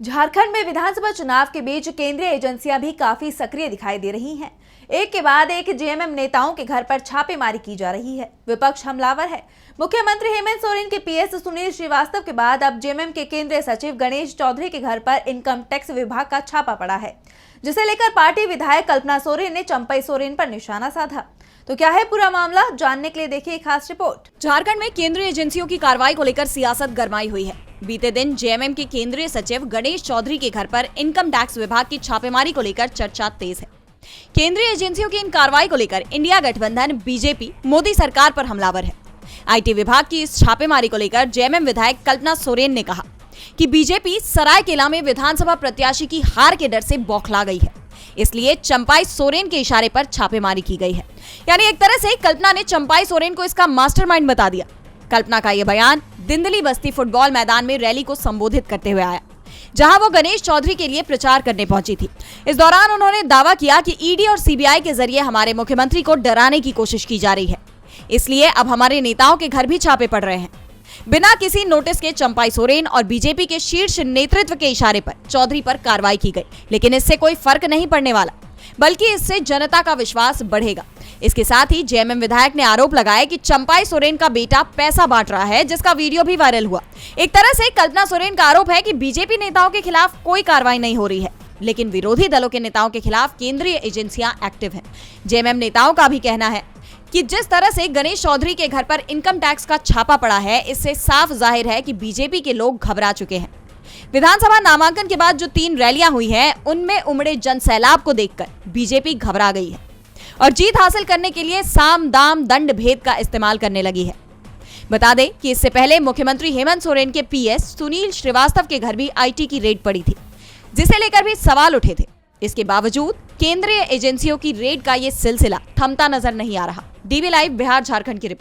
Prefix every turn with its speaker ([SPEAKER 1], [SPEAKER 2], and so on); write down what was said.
[SPEAKER 1] झारखंड में विधानसभा चुनाव के बीच केंद्रीय एजेंसियां भी काफी सक्रिय दिखाई दे रही हैं। एक के बाद एक जेएमएम नेताओं के घर पर छापेमारी की जा रही है। विपक्ष हमलावर है। मुख्यमंत्री हेमंत सोरेन के पीएस सुनील श्रीवास्तव के बाद अब जेएमएम के केंद्रीय सचिव गणेश चौधरी के घर पर इनकम टैक्स विभाग का छापा पड़ा है, जिसे लेकर पार्टी विधायक कल्पना सोरेन ने चंपई सोरेन पर निशाना साधा। तो क्या है पूरा मामला, जानने के लिए देखिए खास रिपोर्ट।
[SPEAKER 2] झारखंड में केंद्रीय एजेंसियों की कार्रवाई को लेकर सियासत गरमाई हुई है। बीते दिन जेएमएम के केंद्रीय सचिव गणेश चौधरी के घर पर इनकम टैक्स विभाग की छापेमारी को लेकर चर्चा तेज है। केंद्रीय एजेंसियों की इन कार्रवाई को लेकर इंडिया गठबंधन बीजेपी मोदी सरकार पर हमलावर है। आईटी विभाग की इस छापेमारी को लेकर जेएमएम विधायक कल्पना सोरेन ने कहा कि बीजेपी सरायकेला में विधानसभा प्रत्याशी की हार के डर से बौखला गई है, इसलिए चंपई सोरेन के इशारे पर छापेमारी की गई है। यानी एक तरह से कल्पना ने चंपई सोरेन को इसका मास्टरमाइंड बता दिया। कल्पना का यह बयान दिंदली बस्ती फुटबॉल मैदान में रैली को संबोधित करते हुए आया, जहां वो गणेश चौधरी के लिए प्रचार करने पहुंची थी। इस दौरान उन्होंने दावा किया कि ईडी और सीबीआई के जरिए हमारे मुख्यमंत्री को डराने की कोशिश की जा रही है, इसलिए अब हमारे नेताओं के घर भी छापे पड़ रहे हैं। बिना किसी नोटिस के चंपई सोरेन और बीजेपी के शीर्ष नेतृत्व के इशारे पर चौधरी पर कार्रवाई की गई, लेकिन इससे कोई फर्क नहीं पड़ने वाला, बल्कि इससे जनता का विश्वास बढ़ेगा। इसके साथ ही जेएमएम विधायक ने आरोप लगाया कि चंपई सोरेन का बेटा पैसा बांट रहा है, जिसका वीडियो भी वायरल हुआ। एक तरह से कल्पना सोरेन का आरोप है कि बीजेपी नेताओं के खिलाफ कोई कार्रवाई नहीं हो रही है, लेकिन विरोधी दलों के नेताओं के खिलाफ केंद्रीय एजेंसियां एक्टिव हैं। जेएमएम नेताओं का भी कहना है कि जिस तरह से गणेश चौधरी के घर पर इनकम टैक्स का छापा पड़ा है, इससे साफ जाहिर है कि बीजेपी के लोग घबरा चुके हैं। विधानसभा नामांकन के बाद जो 3 रैलियां हुई हैं, उनमें उमड़े जन सैलाब को देखकर बीजेपी घबरा गई है और जीत हासिल करने के लिए साम दाम दंड भेद का इस्तेमाल करने लगी है। बता दें कि इससे पहले मुख्यमंत्री हेमंत सोरेन के पीएस सुनील श्रीवास्तव के घर भी आईटी की रेड पड़ी थी, जिसे लेकर भी सवाल उठे थे। इसके बावजूद केंद्रीय एजेंसियों की रेड का ये सिलसिला थमता नजर नहीं आ रहा। डीवी लाइव बिहार झारखंड की रिपोर्ट।